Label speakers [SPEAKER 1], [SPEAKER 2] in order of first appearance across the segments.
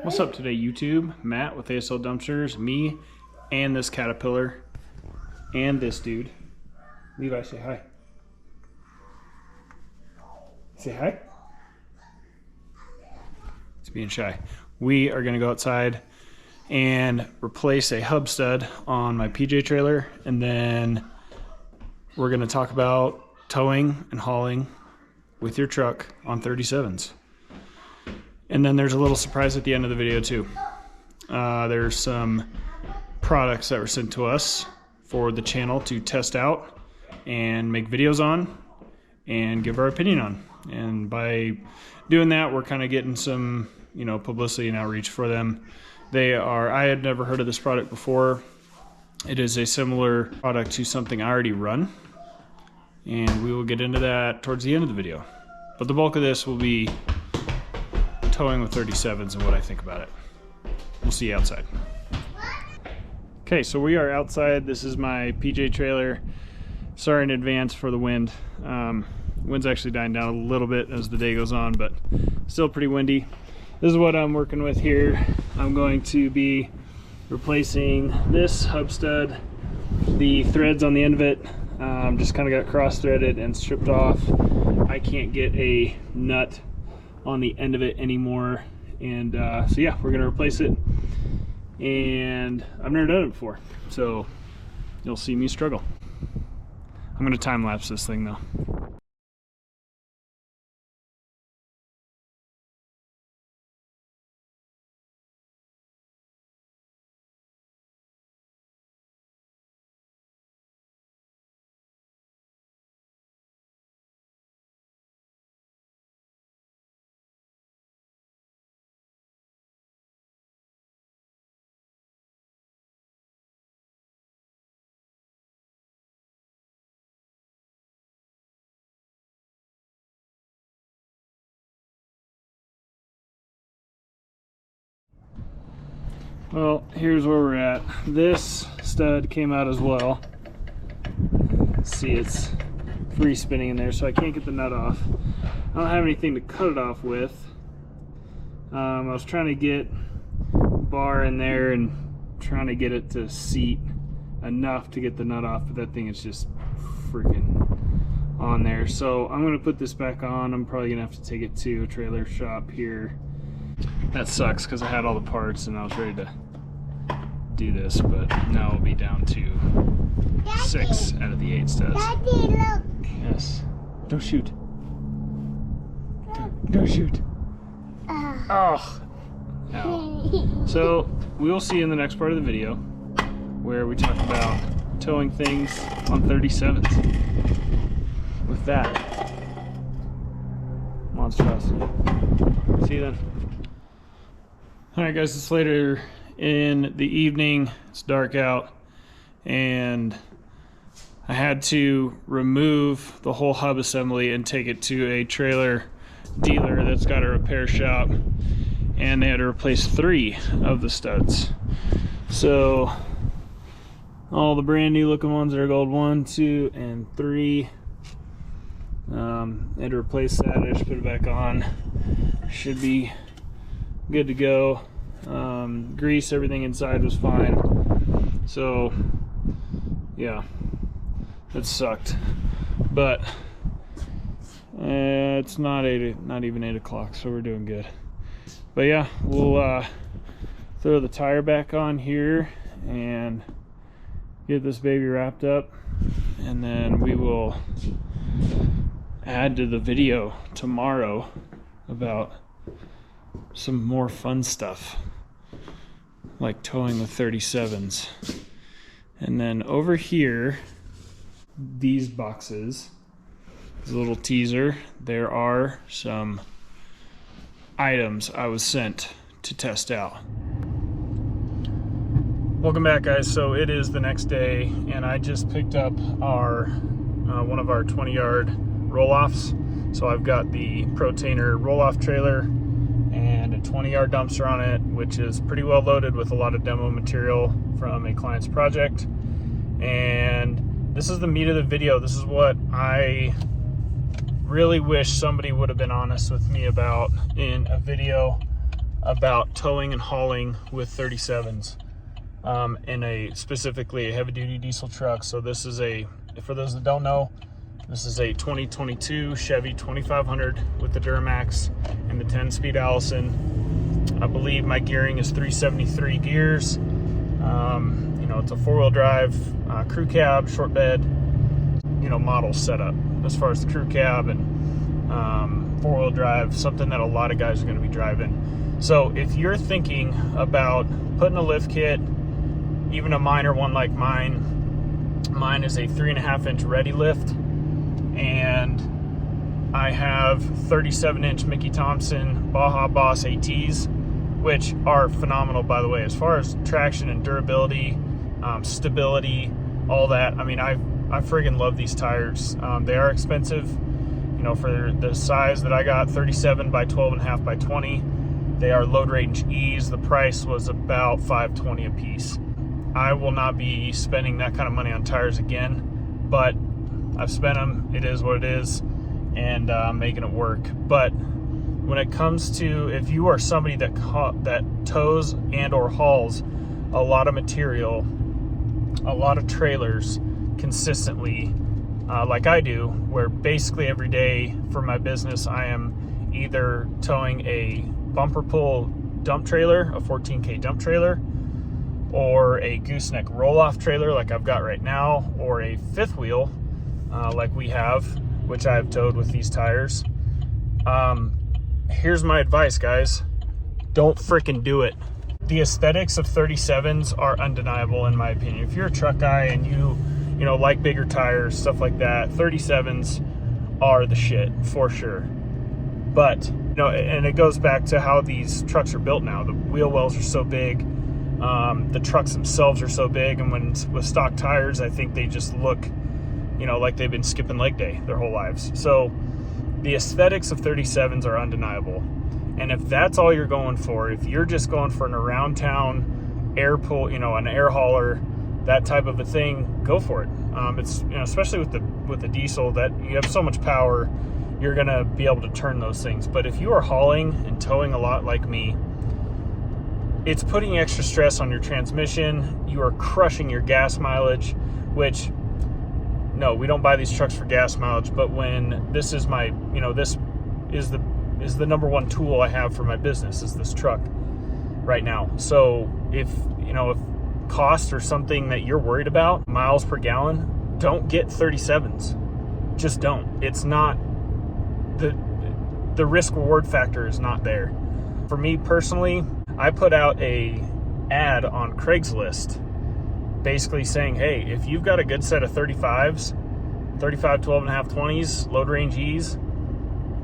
[SPEAKER 1] What's up today, YouTube? Matt with ASL Dumpsters, me and this Caterpillar and this dude. Levi, say hi. Say hi. It's being shy. We are gonna go outside and replace a hub stud on my PJ trailer, and then we're gonna talk about towing and hauling with your truck on 37s. And then there's a little surprise at the end of the video too. There's some products that were sent to us for the channel to test out and make videos on and give our opinion on. And by doing that, we're kind of getting some, publicity and outreach for them. I had never heard of this product before. It is a similar product to something I already run, and we will get into that towards the end of the video. But the bulk of this will be towing with 37s and what I think about it. We'll see you outside. Okay, so we are outside. This is my PJ trailer. Sorry in advance for the wind. Wind's actually dying down a little bit as the day goes on, but still pretty windy. This is what I'm working with here. I'm going to be replacing this hub stud. The threads on the end of it just kind of got cross-threaded and stripped off. I can't get a nut on the end of it anymore, and so yeah, we're gonna replace it. And I've never done it before, so you'll see me struggle. I'm gonna time lapse this thing though. Well, here's where we're at. This stud came out as well. See, it's free spinning in there, so I can't get the nut off. I don't have anything to cut it off with. I was trying to get bar in there and trying to get it to seat enough to get the nut off, but that thing is just freaking on there. So I'm gonna put this back on. I'm probably gonna have to take it to a trailer shop here. That sucks because I had all the parts and I was ready to do this, but now we'll be down to Daddy, 6 out of the 8 studs. Daddy, look. Yes. Don't shoot. Don't shoot. Oh. Ow. So we will see in the next part of the video where we talk about towing things on 37s. With that, monstrosity. See you then. Alright guys, it's later in the evening, it's dark out, and I had to remove the whole hub assembly and take it to a trailer dealer that's got a repair shop, and they had to replace 3 of the studs. So all the brand new looking ones that are gold, 1, 2, and 3. I had to replace that. I just put it back on. Should be good to go. Grease, everything inside was fine. So yeah, that sucked, but it's not even 8 o'clock, so we're doing good. But yeah, we'll throw the tire back on here and get this baby wrapped up, and then we will add to the video tomorrow about some more fun stuff like towing with 37s. And then over here, these boxes, this little teaser, there are some items I was sent to test out. Welcome back guys. So it is the next day and I just picked up our one of our 20-yard roll-offs. So I've got the Protainer roll-off trailer and a 20-yard dumpster on it, which is pretty well loaded with a lot of demo material from a client's project. And this is the meat of the video. This is what I really wish somebody would have been honest with me about in a video. about towing and hauling with 37s in specifically a heavy duty diesel truck. So this is for those that don't know, this is a 2022 Chevy 2500 with the Duramax and the 10-speed Allison. I believe my gearing is 373 gears. It's a 4-wheel drive, crew cab, short bed, model setup as far as the crew cab and 4-wheel drive, something that a lot of guys are going to be driving. So if you're thinking about putting a lift kit, even a minor one like mine is a 3.5-inch ready lift, and I have 37-inch Mickey Thompson Baja Boss ATs, which are phenomenal, by the way, as far as traction and durability, stability, all that. I mean, I friggin' love these tires. They are expensive, for the size that I got, 37 by 12.5 by 20. They are load range E's. The price was about $520 a piece. I will not be spending that kind of money on tires again, but I've spent them. It is what it is, and I'm making it work. But when it comes to, if you are somebody that tows and or hauls a lot of material, a lot of trailers consistently, like I do, where basically every day for my business I am either towing a bumper pull dump trailer, a 14K dump trailer, or a gooseneck roll-off trailer like I've got right now, or a fifth wheel like we have, which I've towed with these tires. Here's my advice, guys. Don't freaking do it. The aesthetics of 37s are undeniable in my opinion. If you're a truck guy and you like bigger tires, stuff like that, 37s are the shit for sure. But and it goes back to how these trucks are built now. The wheel wells are so big, the trucks themselves are so big, and with stock tires, I think they just look like they've been skipping leg day their whole lives. So the aesthetics of 37s are undeniable. And if that's all you're going for, if you're just going for an around town air pull, an air hauler, that type of a thing, go for it. It's especially with the diesel, that you have so much power, you're gonna be able to turn those things. But if you are hauling and towing a lot like me, it's putting extra stress on your transmission. You are crushing your gas mileage, which, no, we don't buy these trucks for gas mileage, but when this is my, this is the number one tool I have for my business, is this truck right now. So if cost or something that you're worried about, miles per gallon, don't get 37s. Just don't. It's not, the risk reward factor is not there. For me personally, I put out a ad on Craigslist basically saying, hey, if you've got a good set of 35s, 35 12.5 20s, load range E's,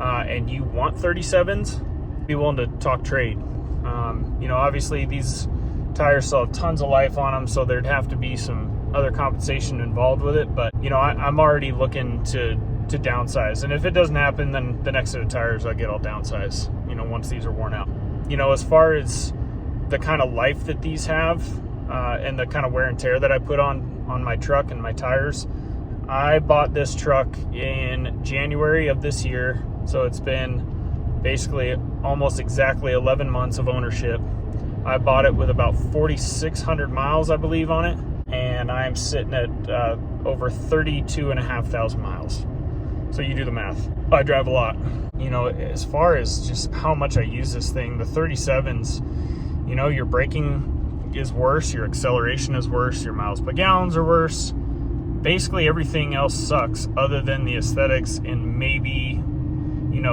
[SPEAKER 1] and you want 37s, be willing to talk trade. Obviously these tires still have tons of life on them, so there'd have to be some other compensation involved with it. But I'm already looking to downsize, and if it doesn't happen, then the next set of tires I'll get all downsize, once these are worn out. As far as the kind of life that these have, and the kind of wear and tear that I put on my truck and my tires, I bought this truck in January of this year, so it's been basically almost exactly 11 months of ownership. I bought it with about 4,600 miles, I believe, on it, and I'm sitting at over 32,500 miles. So you do the math. I drive a lot. As far as just how much I use this thing, the 37s, your braking is worse, your acceleration is worse, your miles per gallons are worse. Basically everything else sucks other than the aesthetics and maybe,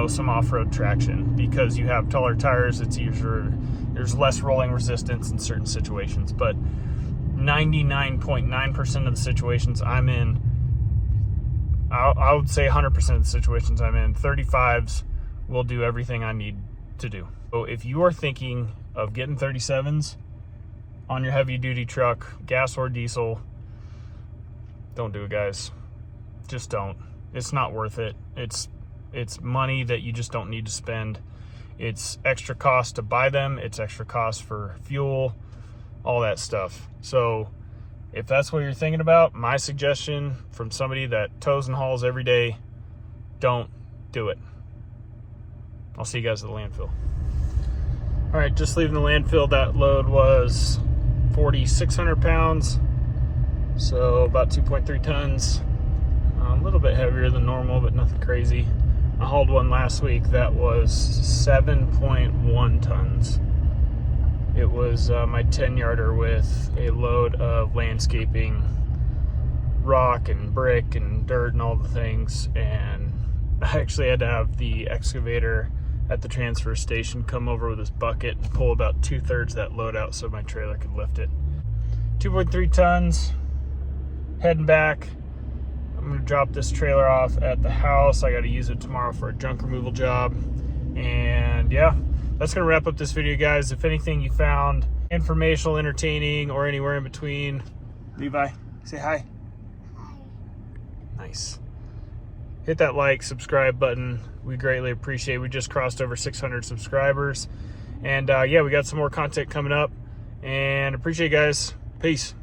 [SPEAKER 1] some off-road traction, because you have taller tires. It's easier. There's less rolling resistance in certain situations, but 99.9% of the situations I'm in, I would say 100% of the situations I'm in, 35s will do everything I need to do. So if you are thinking of getting 37s on your heavy duty truck, gas or diesel, don't do it, guys. Just don't. It's not worth it. It's money that you just don't need to spend. It's extra cost to buy them. It's extra cost for fuel, all that stuff. So if that's what you're thinking about, my suggestion from somebody that tows and hauls every day, don't do it. I'll see you guys at the landfill. All right, just leaving the landfill. That load was 4,600 pounds, so about 2.3 tons. A little bit heavier than normal, but nothing crazy. I hauled one last week that was 7.1 tons. It was my 10-yarder with a load of landscaping, rock and brick and dirt and all the things, and I actually had to have the excavator at the transfer station come over with his bucket and pull about 2/3 that load out so my trailer could lift it. 2.3 tons, heading back. I'm gonna drop this trailer off at the house. I gotta use it tomorrow for a junk removal job. And yeah, that's gonna wrap up this video, guys. If anything you found informational, entertaining, or anywhere in between, Levi, say hi.
[SPEAKER 2] Hi.
[SPEAKER 1] Nice. Hit that like, subscribe button. We greatly appreciate it. We just crossed over 600 subscribers. And yeah, we got some more content coming up. And appreciate you guys. Peace.